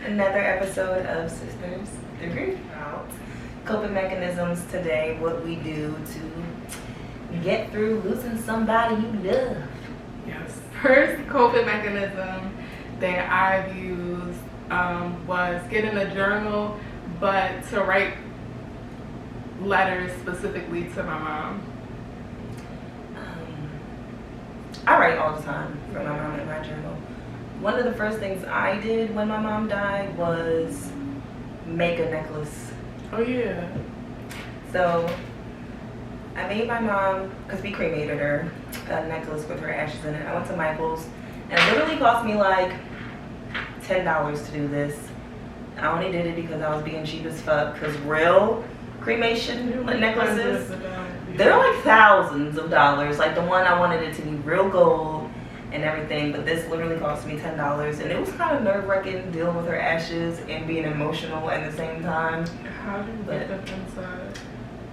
Another episode of Sisters Through Grief Out. Coping mechanisms today, what we do to get through losing somebody you love. Yes. First coping mechanism that I've used was getting a journal, but to write letters specifically to my mom. I write all the time for my mom in my journal. One of the first things I did when my mom died was make a necklace. Oh yeah. So I made my mom, because we cremated her, a necklace with her ashes in it. I went to Michael's and it literally cost me like $10 to do this. I only did it because I was being cheap as fuck, because real cremation necklaces, they're like thousands of dollars. Like the one, I wanted it to be real gold and everything, but this literally cost me $10, and it was kind of nerve-wracking dealing with her ashes and being emotional at the same time. How do you get them inside?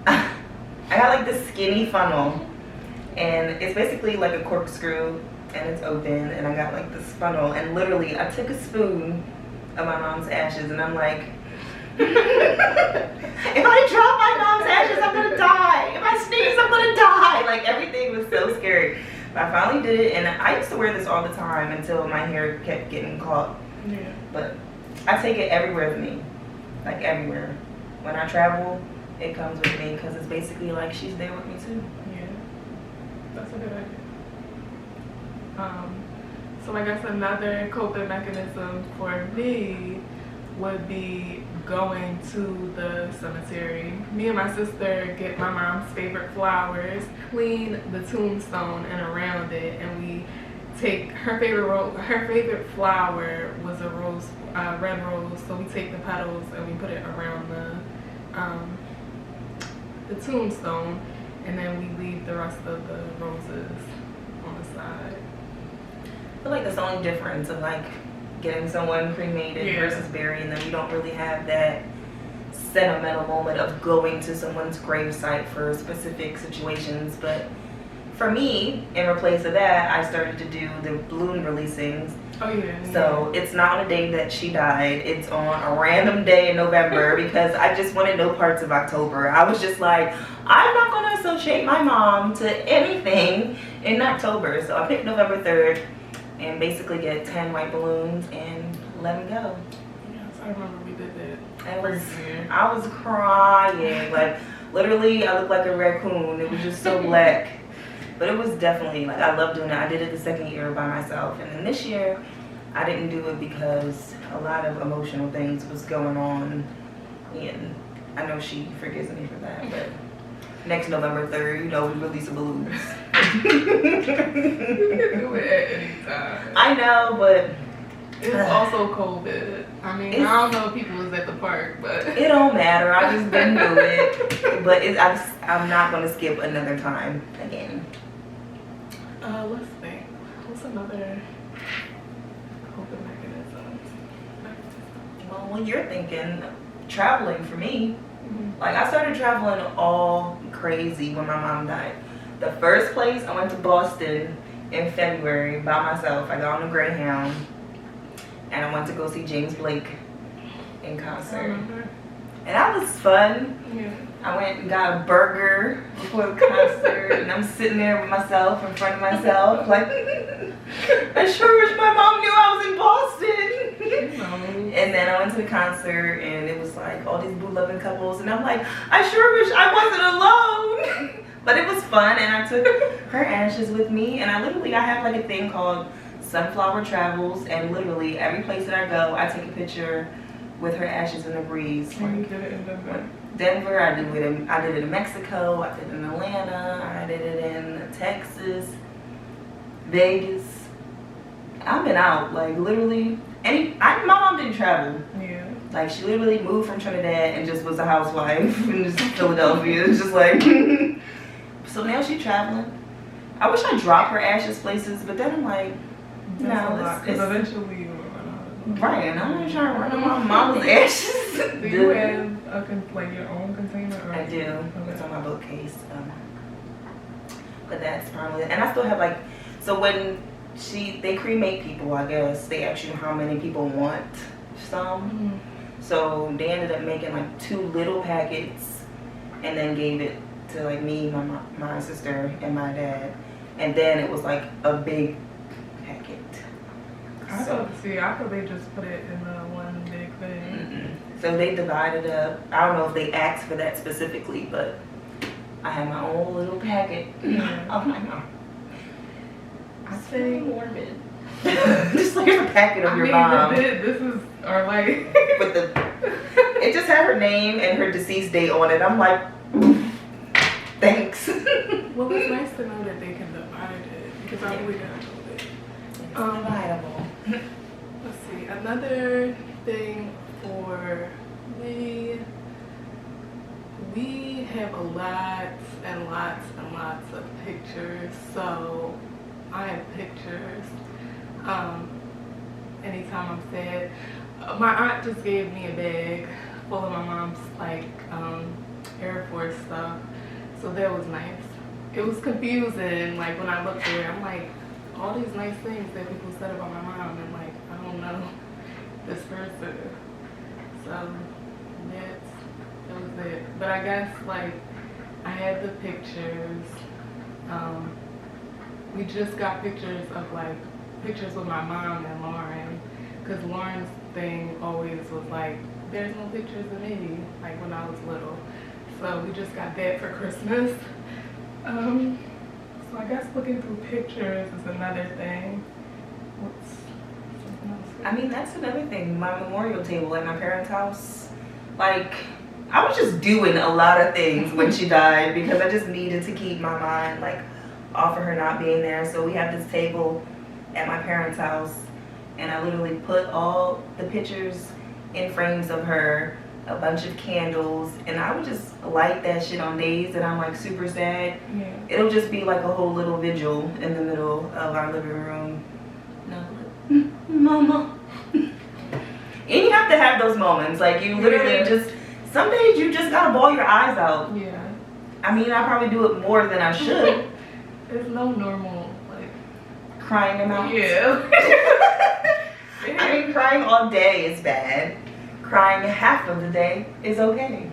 I got like this skinny funnel, and it's basically like a corkscrew, and it's open, and I got like this funnel, and literally I took a spoon of my mom's ashes, and I'm like, if I drop my mom's ashes, I'm gonna die. If I sneeze, I'm gonna die. Like everything was so scary. But I finally did it, and I used to wear this all the time until my hair kept getting caught. Yeah. But I take it everywhere with me, like everywhere. When I travel, it comes with me because it's basically like she's there with me too. Yeah, that's a good idea. So I guess another coping mechanism for me would be going to the cemetery. Me and my sister get my mom's favorite flowers, clean the tombstone and around it, and we take her favorite flower was a rose, red rose. So we take the petals and we put it around the tombstone, and then we leave the rest of the roses on the side. I feel like that's the only difference of like getting someone cremated versus burying them. You don't really have that sentimental moment of going to someone's gravesite for specific situations. But for me, in replace of that, I started to do the balloon releasings. Oh yeah. So it's not on a day that she died. It's on a random day in November because I just wanted no parts of October. I was just like, I'm not going to associate my mom to anything in October. So I picked November 3rd and basically get 10 white balloons and let them go. Yes, I remember we did that. I was crying. Like, literally, I looked like a raccoon. It was just so black. But it was definitely, like, I love doing it. I did it the second year by myself. And then this year, I didn't do it because a lot of emotional things was going on. And I know she forgives me for that. But next November 3rd, we release the balloons. You can do it at any time. I know, but it's also COVID. I mean, I don't know if people was at the park, but it don't matter. I just didn't do it. But I'm not going to skip another time again. Let's think. What's another coping mechanism? Well, when you're thinking traveling for me, like I started traveling all crazy when my mom died. The first place, I went to Boston in February by myself. I got on a Greyhound and I went to go see James Blake in concert. And that was fun. Yeah. I went and got a burger before the concert and I'm sitting there with myself in front of myself like, I sure wish my mom knew I was in Boston. And then I went to the concert and it was like all these boo-loving couples and I'm like, I sure wish I wasn't alone. But it was fun, and I took her ashes with me, and I have like a thing called Sunflower Travels, and literally every place that I go, I take a picture with her ashes in the breeze. You did it in Denver, I did it in Mexico, I did it in Atlanta, I did it in Texas, Vegas. I've been out, like literally, my mom didn't travel. Yeah. Like she literally moved from Trinidad and just was a housewife in just Philadelphia. It's just like... So now she's traveling. I wish I dropped her ashes places, but then I'm like, no, because eventually you will run out of right, and I'm not trying to run on my mama's ashes. Do you have your own container? Or I do. Okay. It's on my bookcase. But that's probably, and I still have like, so when they cremate people, I guess they ask you how many people want some. So they ended up making like 2 little packets and then gave it to like me, my sister, and my dad. And then it was like a big packet. I thought they just put it in the one big thing. So they divided up. I don't know if they asked for that specifically, but I had my own little packet of my mom. I think morbid. Just like a packet of your mom. This is, or like, With it just had her name and her deceased date on it. I'm like, thanks. well, it's nice to know that they can divide it because I really don't know that. It's dividable. Let's see, another thing for me, we have a lot and lots and lots of pictures. So I have pictures. Anytime I'm sad, my aunt just gave me a bag full of my mom's like Air Force stuff. So that was nice. It was confusing, like when I looked through it, I'm like, all these nice things that people said about my mom, and like, I don't know this person. So that was it. But I guess like I had the pictures. We just got pictures with my mom and Lauren, because Lauren's thing always was like, there's no pictures of me, like when I was little. So we just got that for Christmas. So I guess looking through pictures is another thing. What's something else? I mean, that's another thing. My memorial table at my parents' house, like, I was just doing a lot of things when she died because I just needed to keep my mind like off of her not being there. So we have this table at my parents' house, and I literally put all the pictures in frames of her, a bunch of candles, and I would just light that shit on days that I'm like super sad. Yeah. It'll just be like a whole little vigil in the middle of our living room. No, mama. And you have to have those moments, like you literally just, some days you just gotta bawl your eyes out. Yeah. I mean, I probably do it more than I should. There's no normal, like, Crying them out. yeah. I mean, crying all day is bad. Crying half of the day is okay.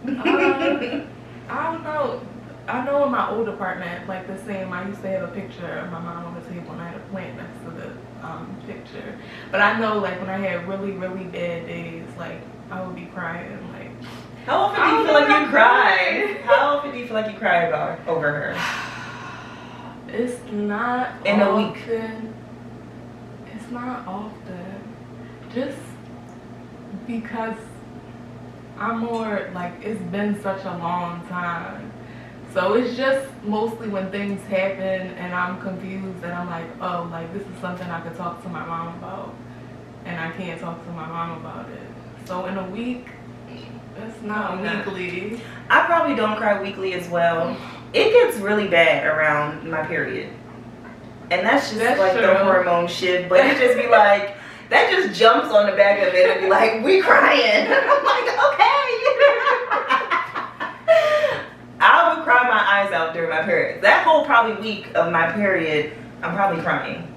I don't know. I know in my old apartment, like the same, I used to have a picture of my mom on the table and I had a plant next to the picture. But I know like when I had really, really bad days, like I would be crying like. How often do you feel like you cry? How often do you feel like you cry over her? It's not in often. a week. It's not often. Just because I'm more like, it's been such a long time. So it's just mostly when things happen and I'm confused and I'm like, oh, like this is something I could talk to my mom about, and I can't talk to my mom about it. So in a week, it's not weekly. I probably don't cry weekly as well. It gets really bad around my period. And that's just like the hormone shit, but it just be like, that just jumps on the back of it and be like, we crying. I'm like, okay. I would cry my eyes out during my period. That whole probably week of my period, I'm probably crying.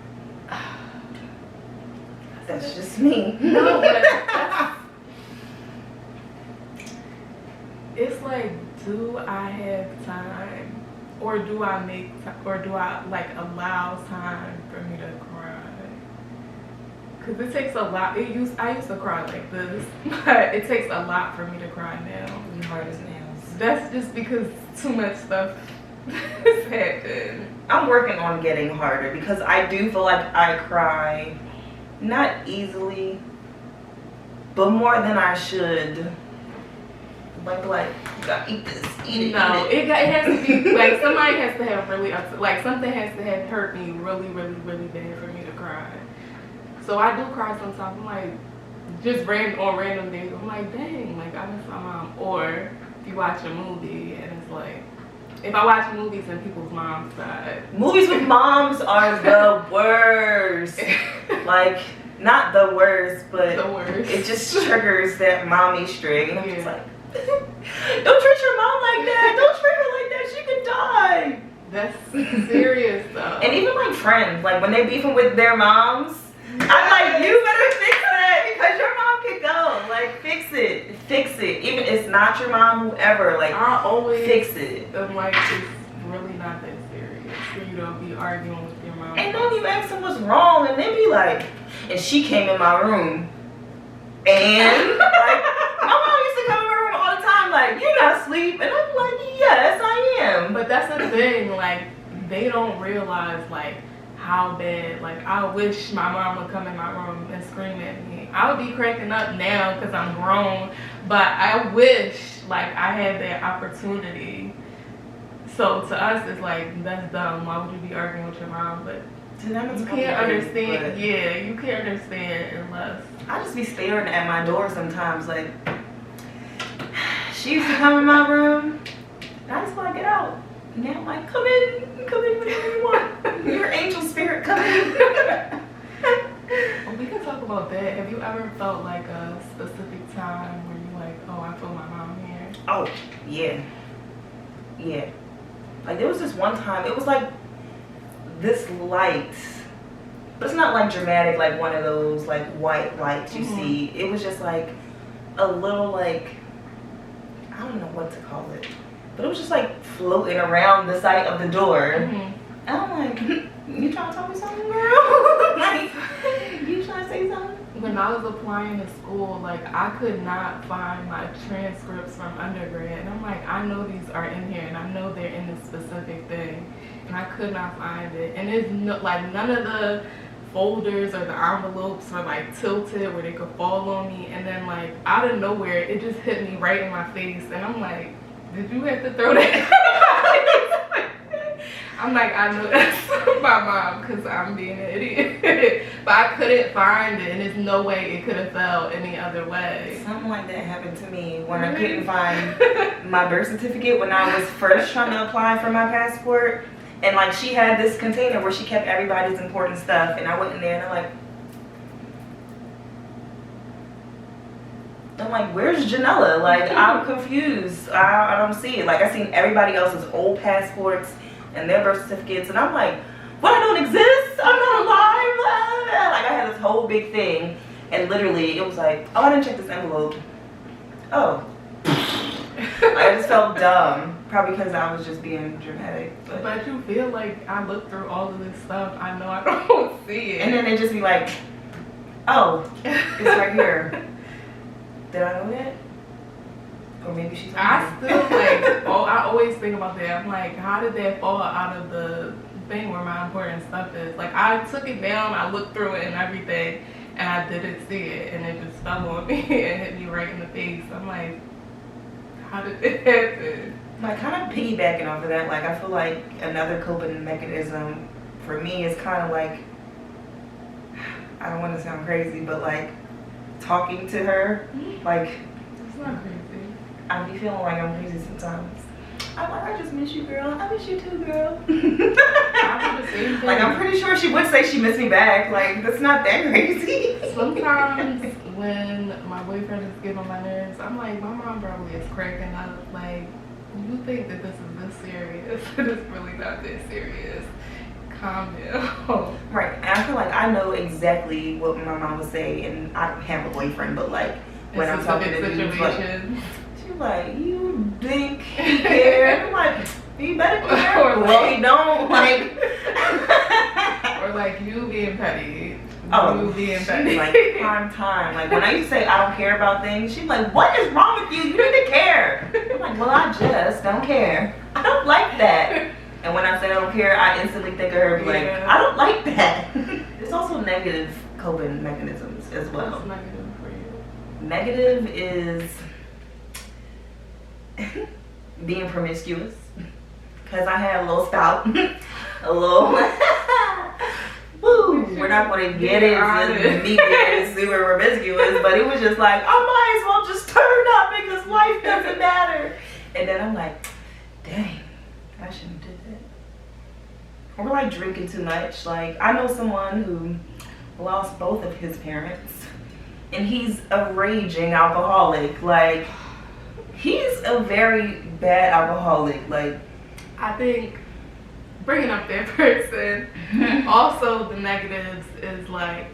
That's just me. No, but it's like, do I have time, or do I like allow time for me to cry? Cause it takes a lot. I used to cry like this, but it takes a lot for me to cry now. You hard as nails. That's just because too much stuff has happened. I'm working on getting harder because I do feel like I cry not easily, but more than I should. Like you gotta eat this, eat it. No, eat it. it has to be like somebody has to have really upset, like something has to have hurt me really, really, really bad for me to cry. So I do cry sometimes. I'm like, just on random days. I'm like, dang, like I miss my mom. Or if you watch a movie and it's like, if I watch movies and people's moms died. Movies with moms are the worst. Like, not the worst, but The worst. it just triggers that mommy string. And I'm just Yeah. like, don't treat your mom like that. Don't treat her like that. She could die. That's serious though. And even like friends, like when they beefing with their moms, I'm like, you better fix that because your mom not your mom, whoever. Like, I always fix it. I'm like, it's really not that serious for you to be arguing with your mom. And then you ask them what's wrong, and they be like, and she came in my room, and like, my mom used to come in my room all the time, like, you not asleep, and I'm like, yes, I am. But that's the thing, like, they don't realize, like, how bad, like, I wish my mom would come in my room and scream at me. I would be cracking up now because I'm grown, but I wish, like, I had that opportunity. So to us, it's like, that's dumb. Why would you be arguing with your mom? But To them, it's you can't complicated, understand. but Yeah, you can't understand unless. I just be staring at my door sometimes, like, she used to come in my room, and I just want to get out. Now I'm like, come in whenever you want. Your angel spirit, come in. Well, we can talk about that. Have you ever felt like a specific time where you're like, oh, I feel my mom here? Oh, yeah. Yeah. Like, there was this one time, it was like this light, but it's not like dramatic, like one of those like white lights you see. It was just like a little, like, I don't know what to call it, but it was just like floating around the side of the door. And I'm like, you trying to tell me something, girl? Like, you trying to say something? When I was applying to school, like, I could not find my transcripts from undergrad. And I'm like, I know these are in here, and I know they're in this specific thing. And I could not find it. And it's like, none of the folders or the envelopes were, like, tilted where they could fall on me. And then, like, out of nowhere, it just hit me right in my face. And I'm like, did you have to throw that? I'm like, I know that's my mom because I'm being an idiot. But I couldn't find it, and there's no way it could have fell any other way. Something like that happened to me when I couldn't find my birth certificate when I was first trying to apply for my passport. And like, she had this container where she kept everybody's important stuff, and I went in there and I'm like, where's Janella? Like, I'm confused. I don't see it. Like, I seen everybody else's old passports and their birth certificates, and I'm like, what, I don't exist? I'm not alive? Like, I had this whole big thing, and literally it was like, oh, I didn't check this envelope. Oh. I just felt dumb, probably because I was just being dramatic. But you feel like I looked through all of this stuff, I know I don't see it. And then they just be like, oh, it's right here. Did I know that? Or maybe she's I still like, I always think about that. I'm like, how did that fall out of the thing where my important stuff is? Like, I took it down, I looked through it and everything, and I didn't see it, and it just fell on me and hit me right in the face. I'm like, how did it happen? Like, kind of piggybacking off of that, like, I feel like another coping mechanism for me is kind of like, I don't want to sound crazy, but like, talking to her. Like, it's not crazy. I be feeling like I'm crazy sometimes. I'm like, I just miss you, girl. I miss you too, girl. I do the same thing. Like, I'm pretty sure she would say she missed me back. Like, that's not that crazy. Sometimes when my boyfriend is getting on my nerves, I'm like, my mom probably is cracking up. Like, you think that this is this serious? It's really not that serious. Calm down. Right. And I feel like I know exactly what my mom would say, and I don't have a boyfriend, but like, when I'm talking to dudes, like, she's like, you think he cares? I'm like, you better care. Or like, well, he don't. Like, or like, you being petty. oh, you being she's petty. like, prime time. Like, when I used to say I don't care about things, she's like, what is wrong with you? You need to care. I'm like, well, I just don't care. I don't like that. And when I say I don't care, I instantly think of her, like, Yeah. I don't like that. There's also negative coping mechanisms as well. What's negative for you? Negative is being promiscuous, because I had a little spout, a little, woo, we're not going to get into me being super promiscuous, but it was just like, I might as well just turn up because life doesn't matter. And then I'm like, dang, I shouldn't do that. Or like drinking too much. Like, I know someone who lost both of his parents, and he's a raging alcoholic. Like, he's a very bad alcoholic. Like, I think bringing up that person, also the negatives is like,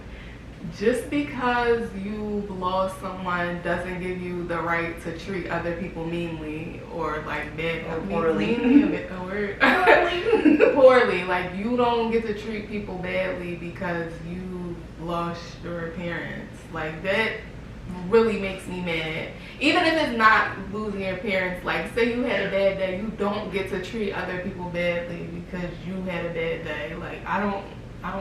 just because you've lost someone doesn't give you the right to treat other people meanly or like bad Or poorly. meanly, a word. Poorly. Like you don't get to treat people badly because you lost your parents. Like that really makes me mad. Even if it's not losing your parents, like say you had a bad day, you don't get to treat other people badly because you had a bad day. Like I don't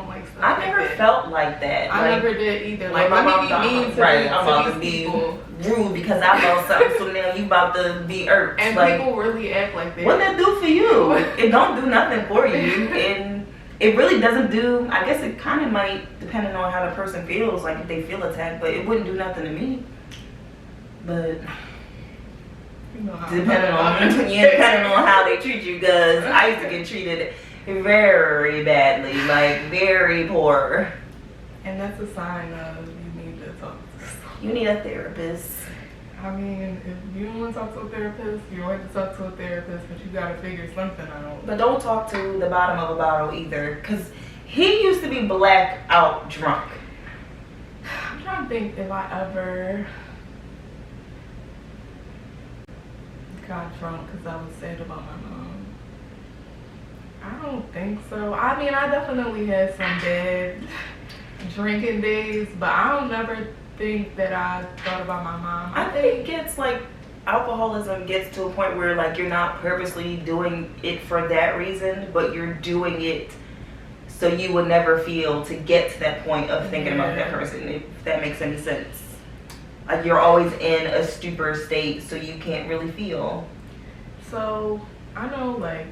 like stuff I like never that. felt like that. I Like, never did either. like Like, my let mom me thought, be mean to, right, I'm about to to these be people. rude because I lost something, so now you about to be irked. And like, people really act like that. what that do for you? It don't do nothing for you, and it really doesn't do. I guess it kind of might, depending on how the person feels, like if they feel attacked, but it wouldn't do nothing to me. But You know how depending on how they treat you, cause I used to get treated very badly, like very poor. And that's a sign of you need to talk to someone. You need a therapist. I mean, if you don't want to talk to a therapist, you don't have to talk to a therapist, but you gotta figure something out. But don't talk to the bottom of a bottle either, because he used to be blackout drunk. I'm trying to think if I ever got drunk because I was sad about my mom. I don't think so. I mean, I definitely had some bad drinking days, but I don't never think that I thought about my mom. I think it's like alcoholism gets to a point where like you're not purposely doing it for that reason, but you're doing it so you would never feel to get to that point of thinking about that person, if that makes any sense. Like you're always in a stupor state, so you can't really feel. So I know, like,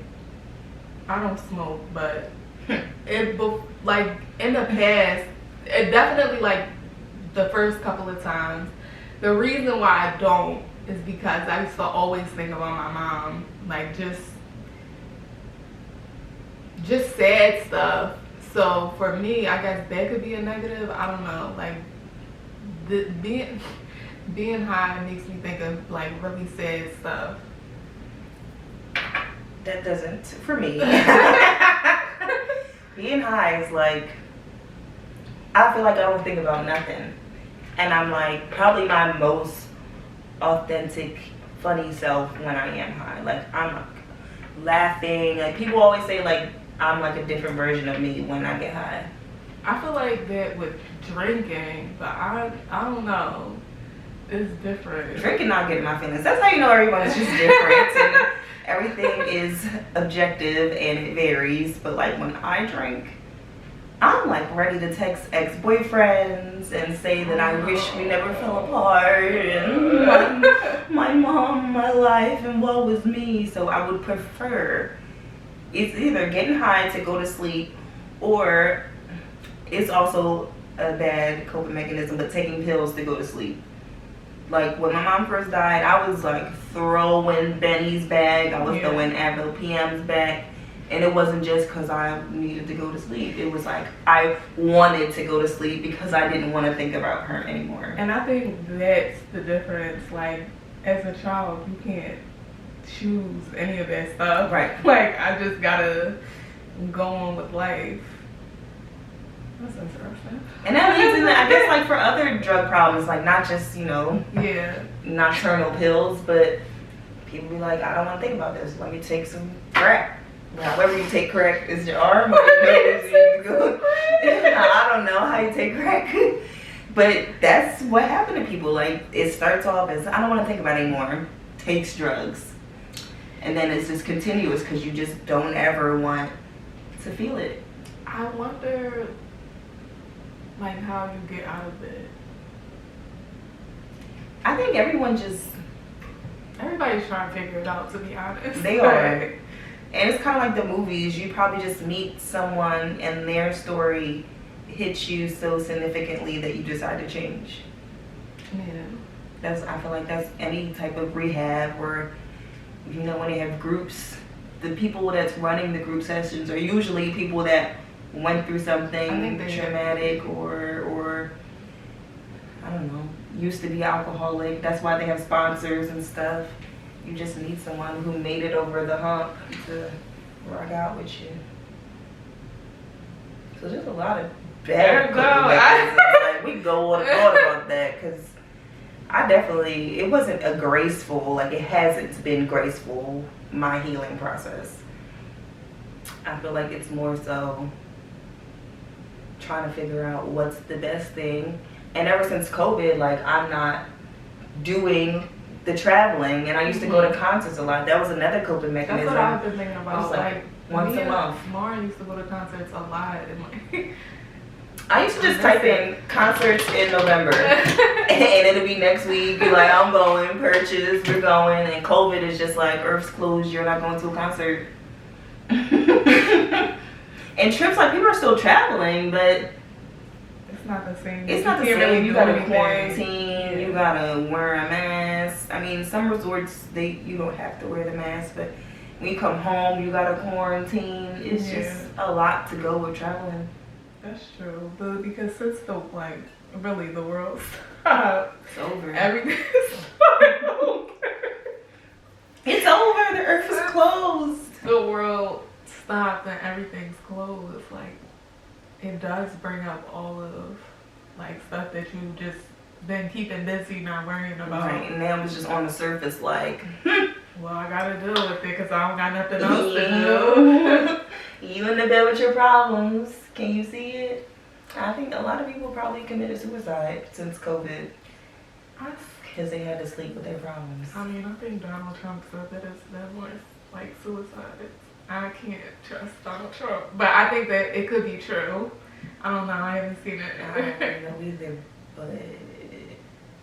I don't smoke, but like in the past, it definitely like the first couple of times. The reason why I don't is because I used to always think about my mom, like just sad stuff. So for me, I guess that could be a negative. I don't know, like being high makes me think of like really sad stuff. That doesn't, for me. Being high is like, I feel like I don't think about nothing. And I'm like probably my most authentic, funny self when I am high. Like I'm like laughing. Like people always say like I'm like a different version of me when I get high. I feel like that with drinking, but I don't know. It's different. Drinking not getting my feelings. That's how you know everyone is just different. And everything is objective and it varies. But like when I drink, I'm like ready to text ex-boyfriends and say that I wish we never fell apart and my mom, my life, and woe was me. So I would prefer it's either getting high to go to sleep, or it's also a bad coping mechanism, but taking pills to go to sleep. Like when my mom first died, I was like throwing Benny's back, I was throwing Advil PM's back, and it wasn't just because I needed to go to sleep. It was like I wanted to go to sleep because I didn't want to think about her anymore. And I think that's the difference. Like as a child, you can't choose any of that stuff. Right. Like I just gotta go on with life. That's interesting. And that leads into, I guess, like for other drug problems, like not just, you know, Yeah. nocturnal pills, but people be like, I don't want to think about this. Let me take some crack. However you take crack, is your arm or your nose? I don't know how you take crack. But that's what happened to people. Like it starts off as, I don't want to think about it anymore. Takes drugs. And then it's just continuous because you just don't ever want to feel it. I wonder, like, how you get out of it. I think everyone just, Everybody's trying to figure it out, to be honest. they are. And it's kind of like the movies. You probably just meet someone and their story hits you so significantly that you decide to change. Yeah. I feel like that's any type of rehab, or you know, when they have groups, the people that's running the group sessions are usually people that went through something traumatic or I don't know, used to be alcoholic. That's why they have sponsors and stuff. You just need someone who made it over the hump to rock out with you. So there's a lot of There bad you coping go. mechanisms. Like, We can go on and on about that because it wasn't a graceful, like it hasn't been graceful, my healing process. I feel like it's more so trying to figure out what's the best thing. And ever since COVID, like I'm not doing the traveling, and I used to go to concerts a lot. That was another coping mechanism. That's what I've been thinking about. Like once a month. Lauren used to go to concerts a lot. And like, I used to just type in concerts in November, and it'll be next week. Be like, I'm going, purchase, we're going, and COVID is just like Earth's closed. You're not going to a concert. And trips, like people are still traveling, but it's not the same. It's not the same. You gotta quarantine. You gotta wear a mask. I mean, some resorts you don't have to wear the mask, but when you come home, you gotta quarantine. It's just a lot to go with traveling. That's true, but because since the really the world stopped, it's over. Everything's over. It's over. The earth is closed. The world stopped and everything's closed. Like it does bring up all of like stuff that you just been keeping busy, not worrying about. Right, and now it's just on the surface, like. Well, I gotta deal with it because I don't got nothing else to do. You in the bed with your problems. Can you see it? I think a lot of people probably committed suicide since COVID because they had to sleep with their problems. I mean, I think Donald Trump said that was like suicide. I can't trust Donald Trump, but I think that it could be true. I don't know. I haven't seen it. I don't know either, but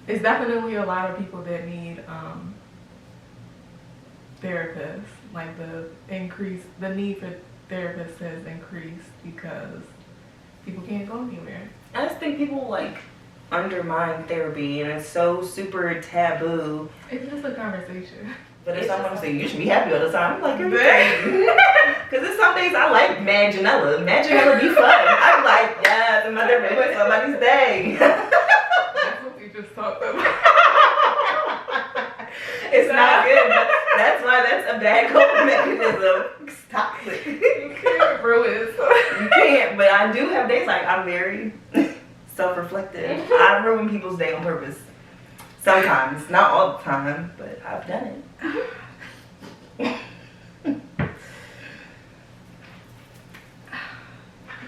it's definitely a lot of people that need therapists. Like the need for therapists has increased because people can't go anywhere. I just think people like undermine therapy, and it's so super taboo. It's just a conversation. But if someone say you should be happy all the time, I'm like, you're crazy. Because there's some days I like Mad Janella. Mad Janella be fun. I'm like, yeah, the mother ruined somebody's day. That's what we just talked about. It's not good, but that's why that's a bad coping mechanism. Stop it. You can't ruin it. You can't, but I do have days like I'm very self-reflective. I ruin people's day on purpose. Sometimes, not all the time, but I've done it. I'm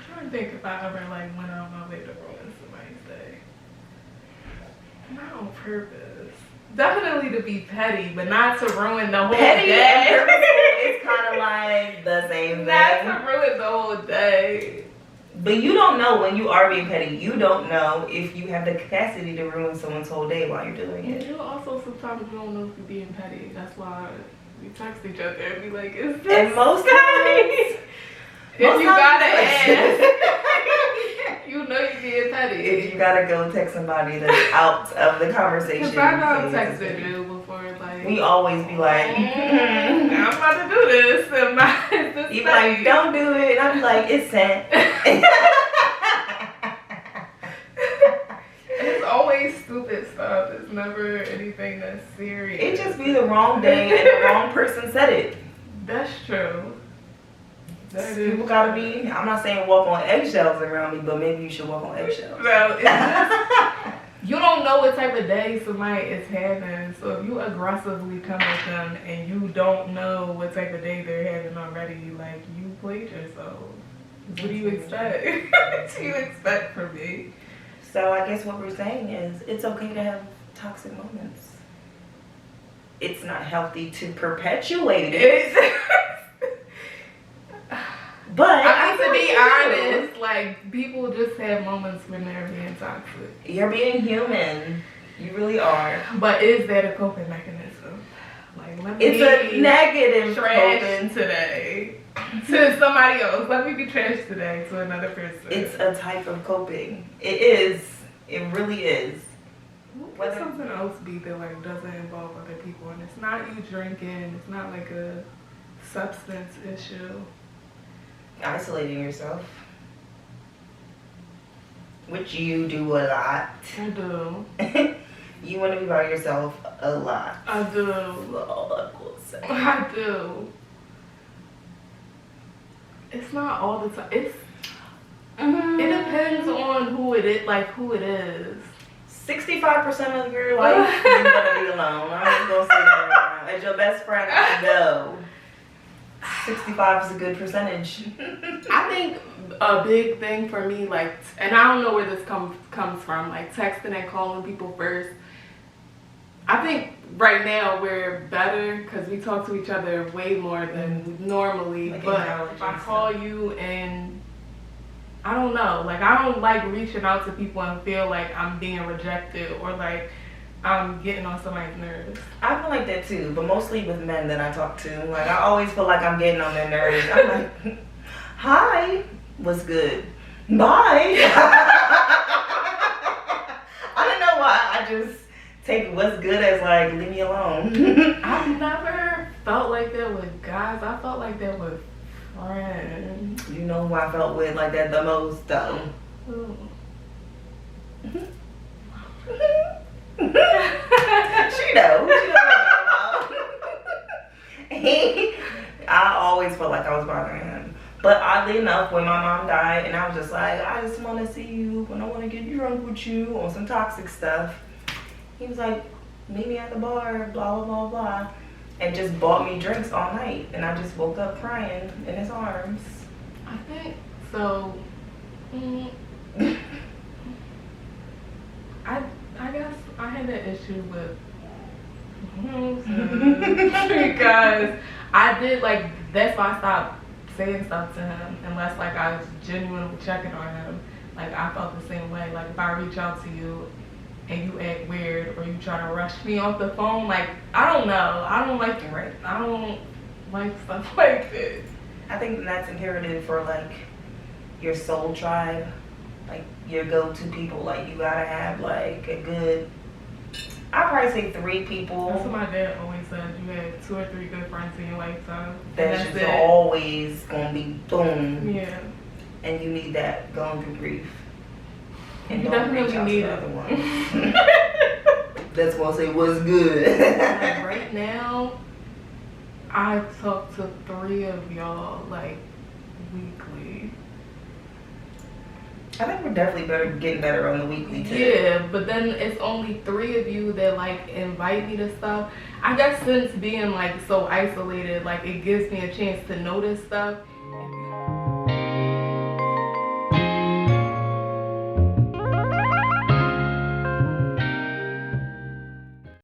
trying to think if I ever like went out my way to ruin somebody's day. Not on purpose. Definitely to be petty, but not to ruin the whole petty day. And purposeful is kind of like the same thing. Not to ruin the whole day. But you don't know when you are being petty. You don't know if you have the capacity to ruin someone's whole day while you're doing it. You also sometimes you don't know if you're being petty. That's why we text each other and be like, "Is this?" And most times, if you gotta ask, you know you're being petty. If you gotta go text somebody that's out of the conversation. Because I know I've texted you before, like we always be like, I'm about to do this. And you be like, don't do it. And I'm like, it's sent. It's always stupid stuff. It's never anything that's serious. It just be the wrong day and the wrong person said it. That's true. People gotta be, I'm not saying walk on eggshells around me, but maybe you should walk on eggshells. Well, it's just, you don't know what type of day somebody is having, so if you aggressively come at them and you don't know what type of day they're having already, like, you played yourself. What do you expect? What do you expect from me? So I guess what we're saying is it's okay to have toxic moments. It's not healthy to perpetuate it. But I mean, to be honest, like, people just have moments when they're being toxic. You're being human. You really are. But is that a coping mechanism? Like, let me it's a negative trash coping today to somebody else. Let me be trash today to another person. It's a type of coping. It is. It really is. What could something else be that like doesn't involve other people, and it's not you drinking, it's not like a substance issue. Isolating yourself, which you do a lot. I do. You want to be by yourself a lot. I do. That's all I will say. I do. It's not all the time. It depends on who it is, like who it is. 65% of your life, you're gonna be alone. I'm just gonna say that right now. As your best friend, I know 65 is a good percentage. I think a big thing for me, like, and I don't know where this comes from, like texting and calling people first. I think right now we're better because we talk to each other way more than normally. Like but acknowledging if I stuff. call you and I don't know, like I don't like reaching out to people and feel like I'm being rejected or like I'm getting on somebody's nerves. I feel like that too, but mostly with men that I talk to. Like, I always feel like I'm getting on their nerves. I'm like, hi, what's good? Bye. I don't know why. I just take what's good as like, leave me alone. I've never felt like that with guys. I felt like that with friends. You know who I felt with like that the most, though? Ooh. She knows. She knows what I'm talking about. I always felt like I was bothering him. But oddly enough, when my mom died, and I was just like, I just want to see you, and I want to get drunk with you on some toxic stuff. He was like, meet me at the bar, blah, blah, blah, blah. And just bought me drinks all night. And I just woke up crying in his arms. I think so. I guess I had that issue with because I did like that's why I stopped saying stuff to him unless like I was genuinely checking on him. Like I felt the same way. Like if I reach out to you and you act weird or you try to rush me off the phone, like I don't know. I don't like it. Right. I don't like stuff like this. I think that's imperative for like your soul tribe, like your go-to people. Like you gotta have like a good, I'd probably say 3 people. That's what my dad always said. You had 2 or 3 good friends in your lifetime. That's just it. always gonna be boom. Yeah. And you need that going through grief. And You don't reach definitely out to need the it. other one. That's gonna say what's good. Like right now, I talk to 3 of y'all like weekly. I think we're definitely getting better on the weekly too. Yeah, but then it's only 3 of you that like invite me to stuff. I guess since being like so isolated, like it gives me a chance to notice stuff.